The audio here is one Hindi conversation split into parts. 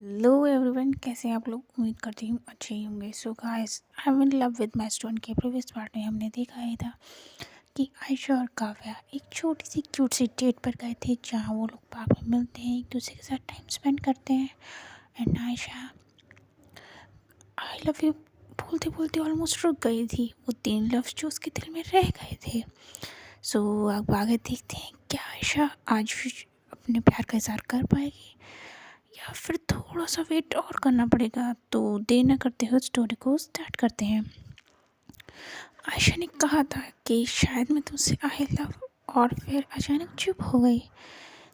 हेलो एवरीवन, कैसे हैं आप लोग। उम्मीद करती हूँ अच्छे ही होंगे। So guys, I am in love with my stone के प्रीवियस पार्ट में हमने देखा ही था कि आयशा और काव्या एक छोटी सी क्यूट सी डेट पर गए थे, जहाँ वो लोग पार्क में मिलते हैं, एक दूसरे के साथ टाइम स्पेंड करते हैं। And Ayesha I love you बोलते बोलते ऑलमोस्ट रुक गई थी। वो 3 लफ्ज़ जो उसके दिल में रह गए थे। सो अब आगे देखते हैं, क्या आयशा आज भी अपने प्यार का इज़हार कर पाएगी या फिर थोड़ा सा वेट और करना पड़ेगा। तो देर न करते हुए स्टोरी को स्टार्ट करते हैं। आयशा ने कहा था कि शायद मैं तुमसे आई लव, और फिर अचानक चुप हो गई,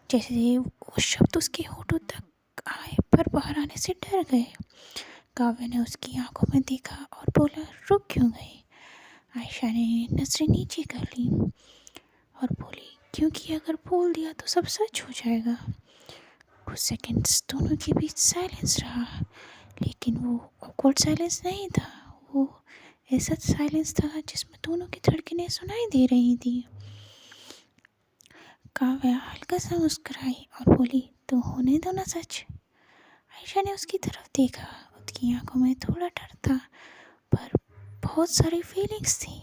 जैसे वो शब्द उसके होठों तक आए पर बाहर आने से डर गए। काव्या ने उसकी आंखों में देखा और बोला, रुक क्यों गई। आयशा ने नजरें नीचे कर ली और बोली, क्योंकि अगर बोल दिया तो सब सच हो जाएगा। कुछ सेकंड्स दोनों के बीच साइलेंस रहा, लेकिन वो ऑकवर्ड साइलेंस नहीं था। वो ऐसा साइलेंस था जिसमें दोनों की धड़कनें सुनाई दे रही थी। काव्या हल्का सा मुस्कुराई और बोली, तो होने दो ना सच। आयशा ने उसकी तरफ देखा। उसकी आंखों में थोड़ा डर था, पर बहुत सारी फीलिंग्स थी।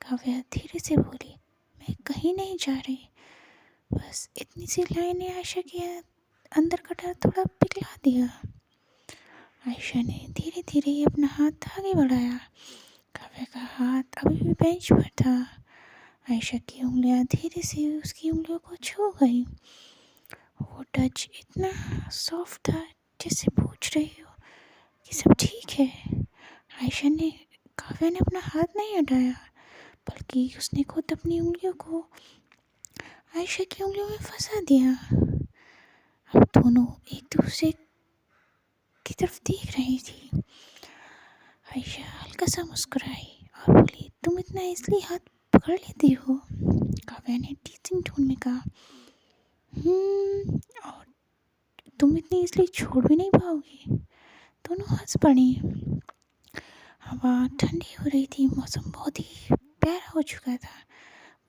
काव्या धीरे से बोली, मैं कहीं नहीं जा रही। बस इतनी सी लाइन ने आयशा के अंदर का डर थोड़ा पिघला दिया। आयशा ने धीरे धीरे अपना हाथ आगे बढ़ाया। काव्या का हाथ अभी भी बेंच पर था। आयशा की उंगलियां धीरे से उसकी उंगलियों को छू गई। वो टच इतना सॉफ्ट था, जैसे पूछ रही हो कि सब ठीक है। आयशा ने काव्या ने अपना हाथ नहीं हटाया, बल्कि उसने खुद अपनी उंगलियों को आयशा की उंगलियों में फंसा दिया। अब दोनों एक दूसरे की तरफ देख रही थी। आयशा हल्का सा मुस्कुराई और बोली, तुम इतना इसलिए हाथ पकड़ लेती हो। काव्या ने टीचिंग टोन में कहा, और तुम इतनी इसलिए छोड़ भी नहीं पाओगी। दोनों हंस पड़ी। हवा ठंडी हो रही थी, मौसम बहुत ही प्यारा हो चुका था।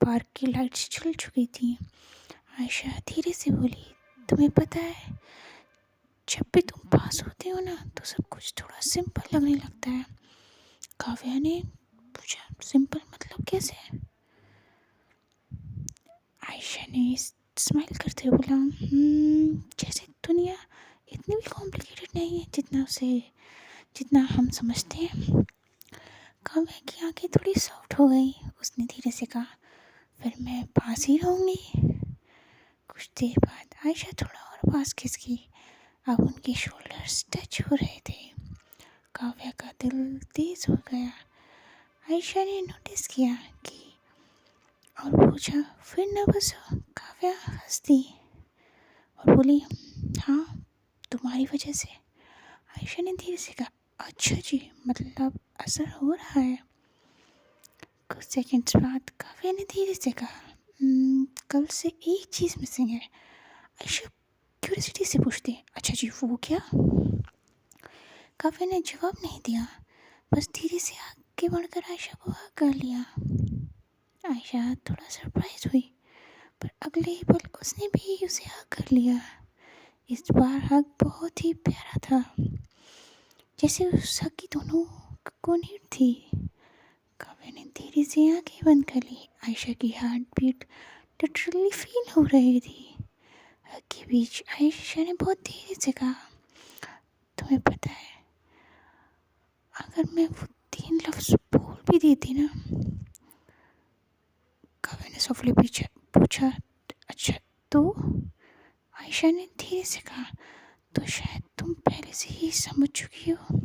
पार्क की लाइट्स जल चुकी थी। आयशा धीरे से बोली, तुम्हें पता है, जब भी तुम पास होते हो ना, तो सब कुछ थोड़ा सिंपल लगने लगता है। काव्या ने पूछा, सिंपल मतलब कैसे। आयशा ने स्माइल करते हुए बोला, जैसे दुनिया इतनी भी कॉम्प्लिकेटेड नहीं है जितना हम समझते हैं। काव्या की आंखें थोड़ी सॉफ्ट हो गई। उसने धीरे से कहा, फिर मैं पास ही रहूँगी। कुछ देर बाद आयशा थोड़ा और पास खिसकी। अब उनके शोल्डर्स टच हो रहे थे। काव्या का दिल तेज हो गया। आयशा ने नोटिस किया कि और पूछा, फिर नर्वस हो। काव्या हंस दी और बोली, हाँ, तुम्हारी वजह से। आयशा ने धीरे से कहा, अच्छा जी, मतलब असर हो रहा है। कुछ सेकंड्स बाद काव्या ने धीरे से कहा, कल से एक चीज़ मिसिंग है। आयशा क्यूरियोसिटी से पूछती, अच्छा जी, वो क्या। काव्या ने जवाब नहीं दिया, बस धीरे से आगे बढ़कर आयशा को हग कर लिया। आयशा थोड़ा सरप्राइज हुई, पर अगले ही पल उसने भी उसे हग कर लिया। इस बार हग बहुत ही प्यारा था, जैसे उस हग की दोनों को नीड थी। काव्या ने धीरे से आंखें बंद कर ली। आयशा की हार्ट बीट लिटरली फील हो रही थी। हग के बीच आयशा ने बहुत धीरे से कहा, तुम्हें पता है, अगर मैं वो 3 लफ्ज़ बोल भी देती ना। काव्या ने सॉफ्टली पूछा, अच्छा तो। आयशा ने धीरे से कहा, तो शायद तुम पहले से ही समझ चुकी हो।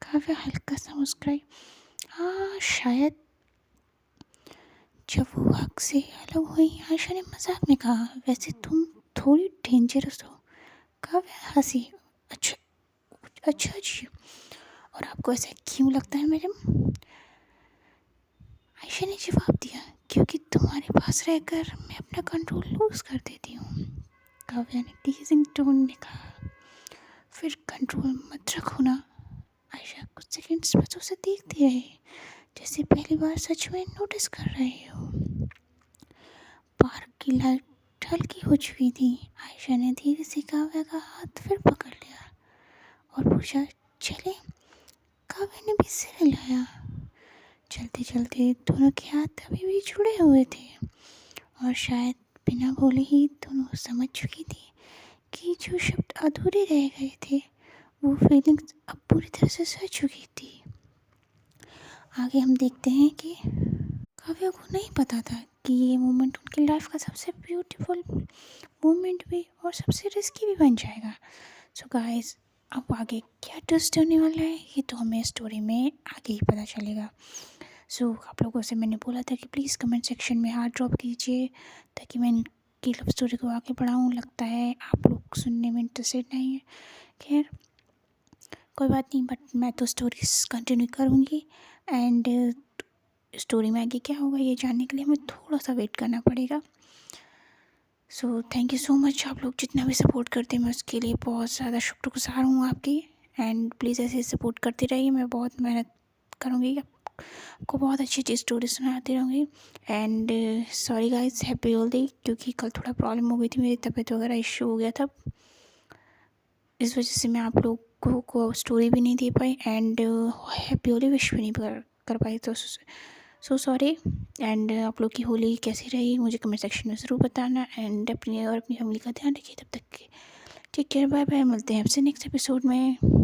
काव्या हल्का सा मुस्कुराई, हाँ शायद। जब वो हक से अलग हुई, आयशा ने मजाक में कहा, वैसे तुम थोड़ी डेंजरस हो। काव्या हंसी, अच्छा, अच्छा जी, और आपको ऐसा क्यों लगता है मैडम। आयशा ने जवाब दिया, क्योंकि तुम्हारे पास रहकर मैं अपना कंट्रोल लूज कर देती हूँ। काव्या ने टीजिंग टोन में कहा, फिर कंट्रोल मत रखो ना। आयशा कुछ सेकंड्स बस उसे देखती रही, जैसे पहली बार सच में नोटिस कर रही हो। पार्क की लाइट हल्की हो चुकी थी। आयशा ने धीरे से काव्या का हाथ फिर पकड़ लिया और पूछा, चले? काव्या ने भी सिर हिलाया। चलते चलते दोनों के हाथ अभी भी जुड़े हुए थे और शायद बिना बोले ही दोनों समझ चुकी थी कि जो शब्द अधूरे रह गए थे वो फीलिंग्स अब पूरी तरह से सच चुकी थी। आगे हम देखते हैं कि काव्या को नहीं पता था कि ये मोमेंट उनकी लाइफ का सबसे ब्यूटीफुल मोमेंट भी और सबसे रिस्की भी बन जाएगा। सो गाइस, अब आगे क्या ट्विस्ट होने वाला है ये तो हमें स्टोरी में आगे ही पता चलेगा। सो आप लोगों से मैंने बोला था कि प्लीज़ कमेंट सेक्शन में हार्ट ड्रॉप कीजिए ताकि मैं इनकी लव स्टोरी को आगे बढ़ाऊँ। लगता है आप लोग सुनने में इंटरेस्टेड नहीं है। खैर कोई बात नहीं, बट मैं तो स्टोरीज कंटिन्यू करूँगी एंड स्टोरी में आगे क्या होगा ये जानने के लिए हमें थोड़ा सा वेट करना पड़ेगा। So thank you so much, आप लोग जितना भी सपोर्ट करते हैं मैं उसके लिए बहुत ज़्यादा शुक्रगुजार हूँ आपकी। एंड प्लीज़ ऐसे सपोर्ट करते रहिए, मैं बहुत मेहनत करूँगी, आपको बहुत अच्छी अच्छी स्टोरी सुनाती रहूँगी। And sorry guys, happy Holi, क्योंकि कल थोड़ा प्रॉब्लम हो गई थी, मेरी तबीयत वगैरह इशू हो गया था, इस वजह से मैं आप लोगों को स्टोरी भी नहीं दे पाई एंड हैप्पी होली विश भी नहीं कर पाई। तो सो सॉरी। एंड आप लोग की होली कैसी रही मुझे कमेंट सेक्शन में ज़रूर बताना एंड अपनी और अपनी फैमिली का ध्यान रखिए। तब तक के टेक केयर, बाय बाय, मिलते हैं आपसे नेक्स्ट एपिसोड में।